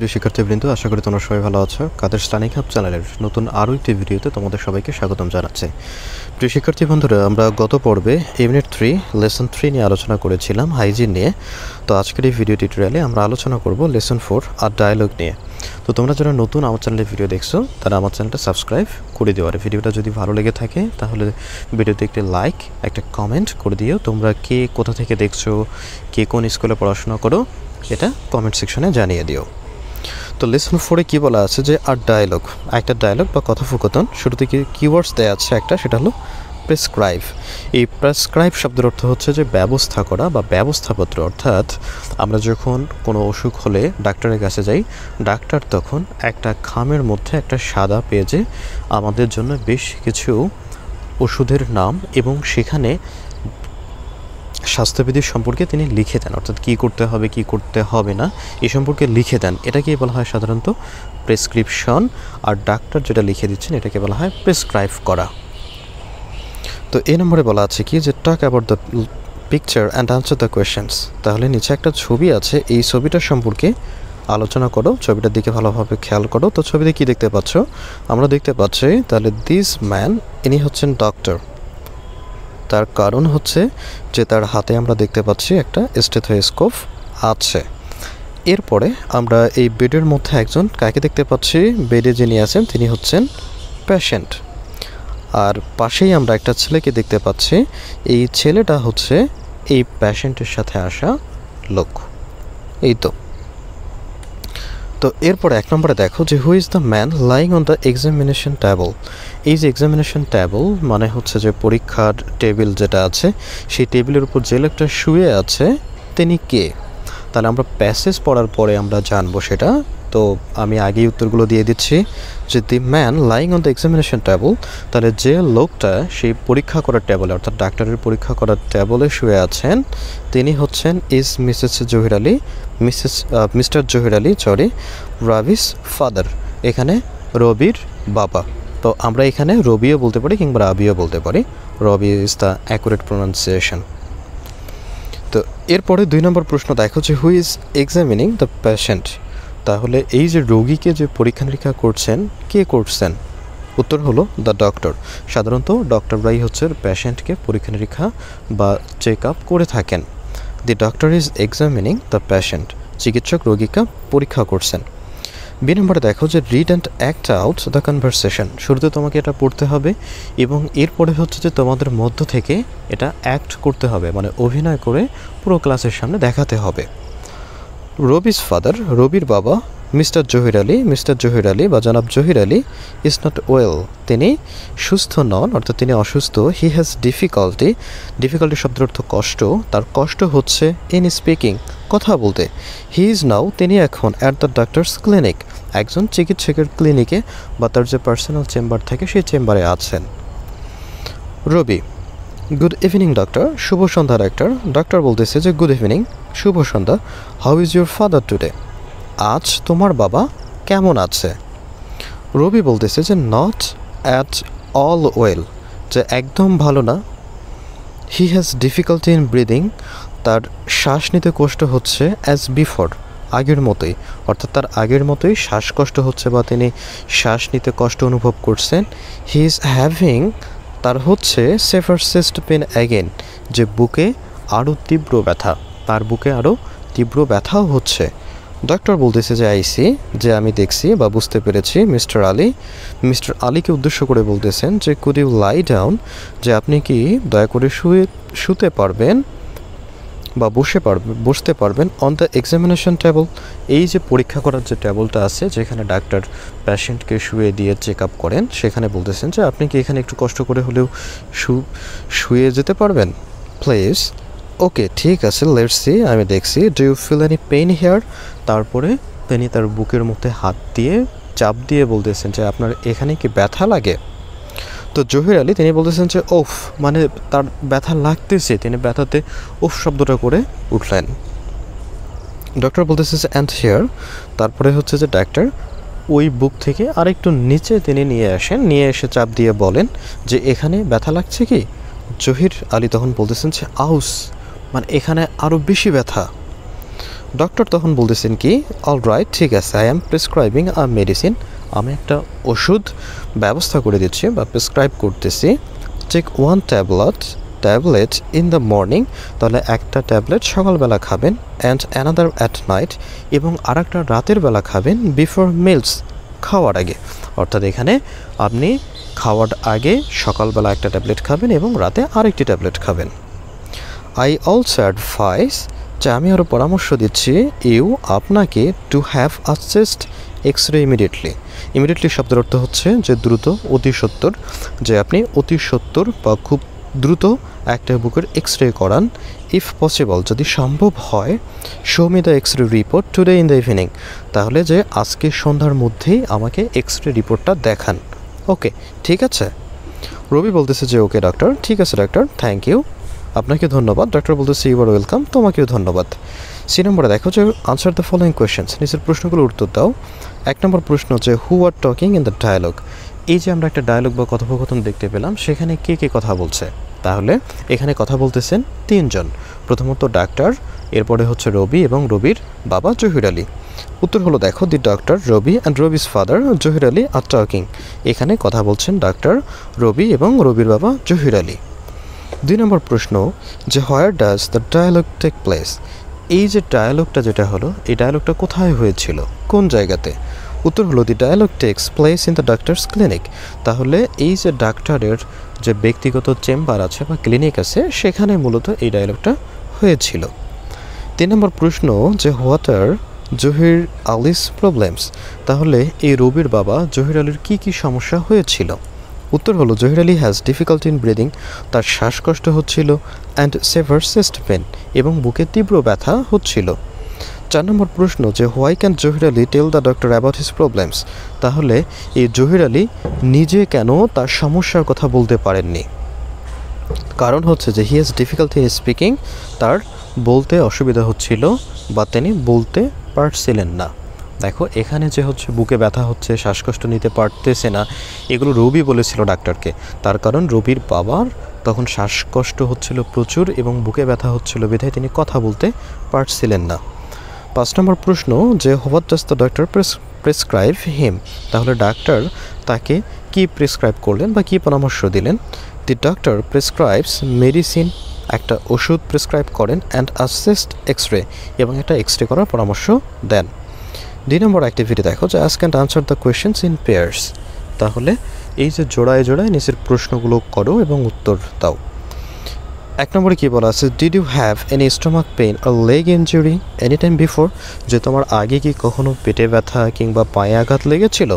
প্রিয় শিক্ষার্থীবৃন্দ, আশা করি তোমরা সবাই ভালো আছো। কাদের স্টাডি হাব চ্যানেলের নতুন আরও একটি ভিডিওতে তোমাদের সবাইকে স্বাগতম জানাচ্ছি। প্রিয় শিক্ষার্থী বন্ধুরা, আমরা গত পর্বে ইউনিট 3 লেসন 3 নিয়ে আলোচনা করেছিলাম, হাইজিন নিয়ে। তো আজকের এই ভিডিও টিউটোরিয়ালে আমরা আলোচনা করব লেসন 4 আর ডায়ালগ নিয়ে। তো তোমরা যারা নতুন আমার চ্যানেলে ভিডিও দেখছো তারা আমার চ্যানেলটা সাবস্ক্রাইব করে দিও। আর ভিডিওটা যদি ভালো লেগে থাকে তাহলে ভিডিওতে একটি লাইক, একটা কমেন্ট করে দিও। তোমরা কে কোথা থেকে দেখছো, কে কোন স্কুলে পড়াশোনা করো, এটা কমেন্ট সেকশনে জানিয়ে দিও। তো লেসন 4-এ কী বলা আছে যে আর ডায়ালগ, একটা ডায়ালগ বা কথোপকথন, শুরুতে কিওয়ার্ডস দেওয়া আছে একটা, সেটা হলো প্রেসক্রাইব। এই প্রেসক্রাইব শব্দের অর্থ হচ্ছে যে ব্যবস্থা করা বা ব্যবস্থাপত্র। অর্থাৎ আমরা যখন কোনো অসুখ হলে ডাক্তারের কাছে যাই, ডাক্তার তখন একটা খামের মধ্যে একটা সাদা পেজে আমাদের জন্য বেশ কিছু ওষুধের নাম এবং সেখানে স্বাস্থ্যবিধি সম্পর্কে তিনি লিখে দেন। অর্থাৎ কী করতে হবে, কী করতে হবে না, এই সম্পর্কে লিখে দেন। এটাকেই বলা হয় সাধারণত প্রেসক্রিপশন। আর ডাক্তার যেটা লিখে দিচ্ছেন এটাকে বলা হয় প্রেসক্রাইব করা। তো এই নম্বরে বলা আছে কি যে talk about the picture and answer the questions. তাহলে নিচে একটা ছবি আছে, এই ছবিটার সম্পর্কে আলোচনা করো, ছবিটার দিকে ভালোভাবে খেয়াল করো। তো ছবিতে কী দেখতে পাচ্ছ? আমরা দেখতে পাচ্ছি তাহলে দিস ম্যান, ইনি হচ্ছেন ডক্টর। তার কারণ হচ্ছে যে তার হাতে আমরা দেখতে পাচ্ছি একটা স্টেথোস্কোপ আছে। এরপরে আমরা এই বেডের মধ্যে একজন কাকে দেখতে পাচ্ছি? বেডে যিনি আছেন তিনি হচ্ছেন পেশেন্ট। আর পাশেই আমরা একটা ছেলেকে দেখতে পাচ্ছি, এই ছেলেটা হচ্ছে এই পেশেন্টের সাথে আসা লোক। এই তো এরপরে এক নম্বরে দেখো যে who is the man lying on the examination table. এই যে এক্সামিনেশন টেবল মানে হচ্ছে যে পরীক্ষার টেবিল যেটা আছে, সেই টেবিলের উপর যে লোকটা শুয়ে আছে তিনি কে? তাহলে আমরা প্যাসেজ পড়ার পরে আমরা জানবো সেটা। তো আমি আগেই উত্তরগুলো দিয়ে দিচ্ছি যে the man lying on the examination table, তাহলে যে লোকটা সেই পরীক্ষা করার টেবলে অর্থাৎ ডাক্তারের পরীক্ষা করার টেবলে শুয়ে আছেন তিনি হচ্ছেন is mister Zahir Ali রাবিস father. এখানে রবির বাবা। তো আমরা এখানে রবিও বলতে পারি কিংবা রাবিও বলতে পারি। রবি ইজ দ্য অ্যাকুরেট প্রোনাউন্সিয়েশন। তো এরপরে 2 নম্বর প্রশ্ন দেখো যে who is examining the patient. তাহলে এই যে রোগীকে যে পরীক্ষা নিরীক্ষা করছেন, কে করছেন? উত্তর হলো দ্য ডক্টর। সাধারণত ডক্টররাই হচ্ছে পেশেন্টকে পরীক্ষা নিরীক্ষা বা চেক আপ করে থাকেন। The doctor is examining the patient. চিকিৎসক রোগীকে পরীক্ষা করছেন। বি নম্বরে দেখো যে read and act out the conversation. শুরুতে তোমাকে এটা পড়তে হবে এবং এরপরে হচ্ছে যে তোমাদের মধ্য থেকে এটা অ্যাক্ট করতে হবে, মানে অভিনয় করে পুরো ক্লাসের সামনে দেখাতে হবে। রবিস ফাদার, রবির বাবা, মিস্টার জহির আলী বা জনাব Zahir Ali is not well, তিনি সুস্থ নন, অর্থাৎ তিনি অসুস্থ। হি হ্যাজ ডিফিকাল্টি শব্দের অর্থ কষ্ট, তার কষ্ট হচ্ছে ইন স্পিকিং, কথা বলতে। হি ইজ নাও, তিনি এখন অ্যাট দ্য ডাক্তার্স ক্লিনিক, একজন চিকিৎসকের ক্লিনিকে বা তার যে পার্সোনাল চেম্বার থাকে সেই চেম্বারে আছেন। রবি, গুড ইভিনিং ডক্টর, শুভ সন্ধ্যা ডাক্তার। ডক্টর বলতেছে যে গুড ইভিনিং, শুভ সন্ধ্যা। How is your father today, আজ তোমার বাবা কেমন আছে? রবি বলতেছে যে নট অ্যাট অল ওয়েল, যে একদম ভালো না। He has difficulty in breathing, তার শ্বাস নিতে কষ্ট হচ্ছে। অ্যাজ বিফোর, আগের মতোই, অর্থাৎ তার আগের মতোই শ্বাসকষ্ট হচ্ছে বা তিনি শ্বাস নিতে কষ্ট অনুভব করছেন। হি ইজ হ্যাভিং, তার হচ্ছে সেভার চেস্ট পেন অ্যাগেন, যে বুকে আরও তীব্র ব্যথা, তার বুকে আরও তীব্র ব্যথাও হচ্ছে। ডক্টর বলতেছে যে আইসি, যে আমি দেখছি বা বুঝতে পেরেছি। মিস্টার আলীকে উদ্দেশ্য করে বলতেছেন যে কুড ইউ লাই ডাউন, যে আপনি কি দয়া করে শুতে পারবেন বা বসতে পারবেন অন দ্য এক্সামিনেশন টেবল, এই যে পরীক্ষা করার যে টেবলটা আছে যেখানে ডাক্তার পেশেন্টকে শুয়ে দিয়ে চেক আপ করেন, সেখানে বলতেছেন যে আপনি কি এখানে একটু কষ্ট করে হলেও শুয়ে যেতে পারবেন প্লিজ। ওকে, ঠিক আছে, লেটস সি, আমি দেখছি। Do you feel any pain here, তারপরে তিনি তার বুকের মধ্যে হাত দিয়ে চাপ দিয়ে বলতেছেন যে আপনার এখানে কি ব্যথা লাগে? তো জহির আলী তিনি বলতেছেন যে ওফ, মানে তার ব্যথা লাগতেছে, তিনি ব্যথাতে ওফ শব্দটা করে উঠলেন। ডক্টর বলতেছে যে অ্যান্ড হিয়ার, তারপরে হচ্ছে যে ডাক্তার ওই বুক থেকে আরেকটু নিচে তিনি নিয়ে এসে চাপ দিয়ে বলেন যে এখানে ব্যথা লাগছে কি? জহির আলী তখন বলতেছেন যে আউস, মানে এখানে আরও বেশি ব্যথা। ডক্টর তখন বলতেছেন কি, অলরাইট, ঠিক আছে, I am prescribing a medicine, আমি একটা ওষুধ ব্যবস্থা করে দিচ্ছি বা প্রেসক্রাইব করতেছি। Take one tablet in the morning, তাহলে একটা ট্যাবলেট সকালবেলা খাবেন, অ্যান্ড অ্যানাদার অ্যাট নাইট, এবং আরেকটা রাতের বেলা খাবেন, বিফোর মিলস, খাওয়ার আগে। অর্থাৎ এখানে আপনি খাওয়ার আগে সকালবেলা একটা ট্যাবলেট খাবেন এবং রাতে আরেকটি ট্যাবলেট খাবেন। আই অলসো অ্যাডভাইস, যে আমি আরও পরামর্শ দিচ্ছি, আপনাকে to have a chest X-ray immediately শব্দের অর্থ হচ্ছে যে দ্রুত, অতি সত্বর, যে আপনি অতি সত্বর বা খুব দ্রুত একটা বুকের এক্স-রে করান। ইফ পসিবল, যদি সম্ভব হয়, show me the X-ray report today in the evening, তাহলে যে আজকে সন্ধ্যার মধ্যেই আমাকে এক্স-রে রিপোর্টটা দেখান। ওকে, ঠিক আছে। রবি বলতেছে যে ওকে ডক্টর, ঠিক আছে ডক্টর, থ্যাংক ইউ, আপনাকে ধন্যবাদ। ডক্টর বলতেছে ইউ আর ওয়েলকাম, তোমাকেও ধন্যবাদ। সি নম্বরে দেখো যে আনসার দ্য ফলোয়িং কোয়েশ্চেন্স, নিচের প্রশ্নগুলোর উত্তর দাও। 1 নম্বর প্রশ্ন, যে who are talking in the dialogue, এই যে আমরা একটা ডায়ালগ বা কথোপকথন দেখতে পেলাম, সেখানে কে কে কথা বলছে? তাহলে এখানে কথা বলতেছেন 3 জন। প্রথমত ডাক্তার, এরপরে হচ্ছে রবি এবং রবির বাবা জহির আলী। উত্তর হলো দেখো, the doctor, Robi and Robi's father Zahir Ali are talking, এখানে কথা বলছেন ডাক্তার, রবি এবং রবির বাবা জহির আলী। 2 নম্বর প্রশ্ন, যে where does the dialogue take place, এই যে ডায়ালগটা যেটা হলো, এই ডায়ালগটা কোথায় হয়েছিল, কোন জায়গাতে? উত্তর হলো the dialogue takes place in the doctor's clinic, তাহলে এই যে ডাক্তারের যে ব্যক্তিগত চেম্বার আছে বা ক্লিনিক আছে, সেখানে মূলত এই ডায়ালগটা হয়েছিল। 3 নম্বর প্রশ্ন, যে হোয়াট আর জহির আলীস প্রবলেমস, তাহলে এই রবির বাবা জহির আলীর কী কী সমস্যা হয়েছিল? উত্তর হলো Zahir Ali has difficulty in breathing, তার শ্বাসকষ্ট হচ্ছিল, অ্যান্ড সেভার চেস্ট পেন, এবং বুকে তীব্র ব্যথা হচ্ছিল। 4 নম্বর প্রশ্ন, যে why can Zahir Ali tell the doctor about his problems, তাহলে এই জহির আলী নিজে কেন তার সমস্যার কথা বলতে পারেননি? কারণ হচ্ছে যে he has difficulty in speaking, তার বলতে অসুবিধা হচ্ছিল বা তিনি বলতে পারছিলেন না। দেখো এখানে যে হচ্ছে বুকে ব্যথা হচ্ছে, শ্বাসকষ্ট নিতে পারতেছে না, এগুলো রবি বলেছিল ডাক্তারকে, তার কারণ রবির বাবার তখন শ্বাসকষ্ট হচ্ছিল প্রচুর এবং বুকে ব্যথা হচ্ছিল, বিধায় তিনি কথা বলতে পারছিলেন না। 5 নম্বর প্রশ্ন, যে what does the doctor prescribe him, তাহলে ডাক্তার তাকে কি প্রেসক্রাইব করলেন বা কি পরামর্শ দিলেন? দি ডক্টর প্রেসক্রাইবস মেডিসিন, একটা ওষুধ প্রেসক্রাইব করেন, অ্যান্ড আ চেস্ট এক্স-রে, এবং একটা এক্স-রে করার পরামর্শ দেন। 2 নম্বর অ্যাক্টিভিটি দেখো, যে ask and answer the questions in pairs, তাহলে এই যে জোড়ায় জোড়ায় নিচের প্রশ্নগুলো করো এবং উত্তর দাও। 1 নম্বরে কী বলা আছে, did you have any stomach pain or leg injury any time before, যে তোমার আগে কি কখনো পেটে ব্যথা কিংবা পায়ে আঘাত লেগেছিল?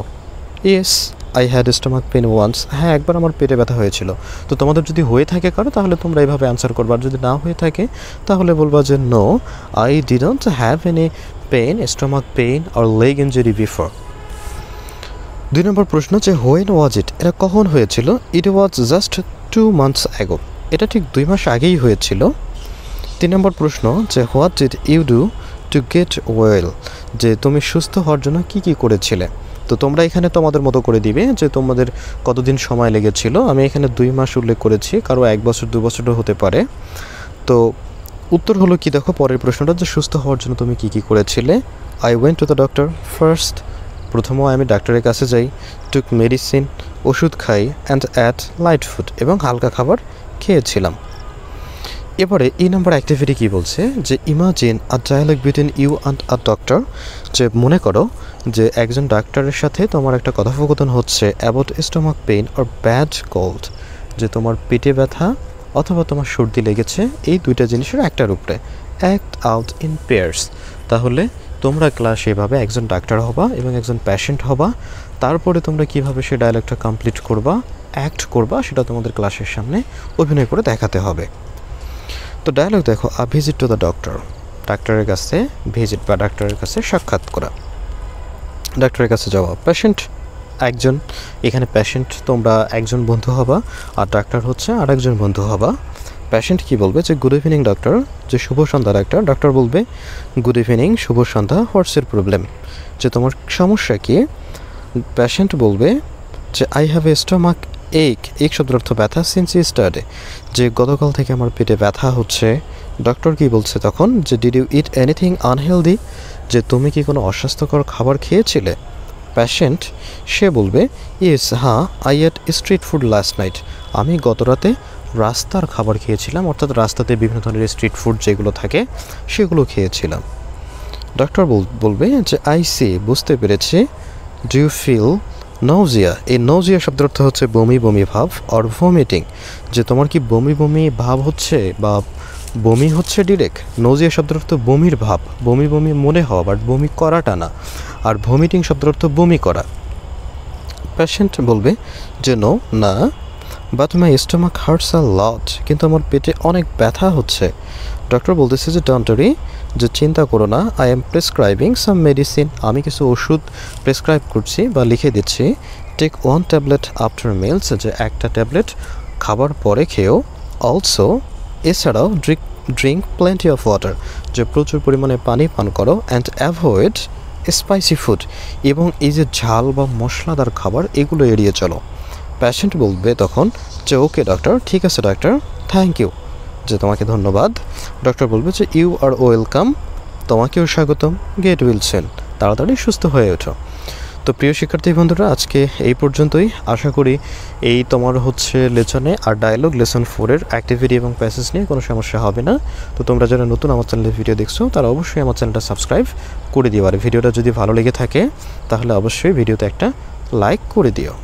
Yes I had stomach pain once, হ্যাঁ একবার আমার পেটে ব্যথা হয়েছিল। তো তোমাদের যদি হয়ে থাকে কারো, তাহলে তোমরা এইভাবে অ্যান্সার করবা, আর যদি না হয়ে থাকে তাহলে বলবা যে no, I didn't have any pain, stomach pain or leg injury before. 2 নম্বর প্রশ্ন, যে হোয়েন ওয়াজ ইট, এটা কখন হয়েছিল? It was just 2 months ago, এটা ঠিক 2 মাস আগেই হয়েছিল। 3 নম্বর প্রশ্ন, যে what did you do to get well, যে তুমি সুস্থ হওয়ার জন্য কী কী করেছিলে? তো তোমরা এখানে তোমাদের মতো করে দিবে যে তোমাদের কতদিন সময় লেগেছিল। আমি এখানে 2 মাস উল্লেখ করেছি, কারো 1 বছর 2 বছরও হতে পারে। তো উত্তর হলো কি দেখো, পরের প্রশ্নটা, যে সুস্থ হওয়ার জন্য তুমি কী কী করেছিলে? I went to the doctor first, প্রথমে আমি ডাক্তারের কাছে যাই, টুক মেডিসিন, ওষুধ খাই, অ্যান্ড অ্যাট লাইট ফুড, এবং হালকা খাবার খেয়েছিলাম। এবারে এই নাম্বার অ্যাক্টিভিটি কী বলছে, যে imagine a dialogue between you and a doctor, যে মনে করো যে একজন ডাক্তারের সাথে তোমার একটা কথোপকথন হচ্ছে about stomach pain or bad cold, যে তোমার পেটে ব্যথা অথবা তোমার সর্দি লেগেছে, এই দুইটা জিনিসের একটার উপরে। অ্যাক্ট আউট ইন পেয়ার্স, তাহলে তোমরা ক্লাসে এভাবে একজন ডাক্তার হবা এবং একজন পেশেন্ট হবা, তারপরে তোমরা কিভাবে সেই ডায়ালগটা কমপ্লিট করবা, অ্যাক্ট করবা, সেটা তোমাদের ক্লাসের সামনে অভিনয় করে দেখাতে হবে। তো ডায়ালগ দেখো, আ ভিজিট টু দ্য ডক্টর, ডাক্তারের কাছে ভিজিট বা ডাক্তারের কাছে সাক্ষাৎ করা, ডাক্তারের কাছে যাওয়া। পেশেন্ট একজন, এখানে পেশেন্ট তোমরা একজন বন্ধু হবা, আর ডাক্তার হচ্ছে আরেকজন বন্ধু হবা। পেশেন্ট কি বলবে, যে গুড ইভিনিং ডক্টর, যে শুভ সন্ধ্যা ডাক্তার। ডাক্তার বলবে গুড ইভিনিং, শুভ সন্ধ্যা, হোয়াটস ইউর প্রবলেম, যে তোমার সমস্যা কি? পেশেন্ট বলবে যে আই হ্যাভ এ স্টোমাক এক শব্দের অর্থ ব্যথা, সিন্স ইস্টারডে, যে গতকাল থেকে আমার পেটে ব্যথা হচ্ছে, ডক্টর কি বলছে তখন যে did you eat anything unhealthy, যে তুমি কি কোনো অস্বাস্থ্যকর খাবার খেয়েছিলে? প্যাশেন্ট সে বলবে ইয়েস, হ্যাঁ, I ate street food last night, আমি গত রাতে রাস্তার খাবার খেয়েছিলাম, অর্থাৎ রাস্তাতে বিভিন্ন ধরনের স্ট্রিট ফুড যেগুলো থাকে সেগুলো খেয়েছিলাম। ডক্টর বলবে যে আই সি, বুঝতে পেরেছি। ডু ইউ ফিল নৌজিয়া, এই নৌজিয়া শব্দের অর্থ হচ্ছে বমি বমি ভাব, অর ভমিটিং, যে তোমার কি বমি বমি ভাব হচ্ছে বা বমি হচ্ছে ডিরেক্ট। নৌজিয়া শব্দের অর্থ বমির ভাব, বমি বমি মনে হওয়া, বাট বমি করাটা না। আর ভমিটিং শব্দের অর্থ বমি করা। পেশেন্ট বলবে যে নো, না, বাট মাই স্টোমাক হার্টস আ লট, কিন্তু আমার পেটে অনেক ব্যথা হচ্ছে। ডক্টর বলতেছে যে ডোন্ট ওয়ারি, যে চিন্তা করো না, I am prescribing some medicine, আমি কিছু ওষুধ প্রেসক্রাইব করছি বা লিখে দিচ্ছি। টেক 1 ট্যাবলেট আফটার মিলস, যে একটা ট্যাবলেট খাবার পরে খেয়েও। অলসো, এছাড়াও ড্রিঙ্ক প্লেন্টি অফ ওয়াটার, যে প্রচুর পরিমাণে পানি পান করো। অ্যান্ড অ্যাভয়েড স্পাইসি ফুড, এবং এই যে ঝাল বা মশলাদার খাবার এগুলো এড়িয়ে চলো। পেশেন্ট বলবে তখন যে ওকে ডক্টর, ঠিক আছে ডক্টর, থ্যাংক ইউ, যে তোমাকে ধন্যবাদ। ডক্টর বলবে যে ইউ আর ওয়েলকাম, তোমাকেও স্বাগতম। গেট উইল সুন, তাড়াতাড়ি সুস্থ হয়ে ওঠো। তো প্রিয় শিক্ষার্থী বন্ধুরা, আজকে এই পর্যন্তই। আশা করি এই তোমার হচ্ছে লেসনে আর ডায়ালগ লেসন 4-এর অ্যাক্টিভিটি এবং প্যাসেজ নিয়ে কোনো সমস্যা হবে না। তো তোমরা যারা নতুন আমার চ্যানেলে ভিডিও দেখছো তারা অবশ্যই আমার চ্যানেলটা সাবস্ক্রাইব করে দিও। আর ভিডিওটা যদি ভালো লেগে থাকে তাহলে অবশ্যই ভিডিওতে একটা লাইক করে দিও।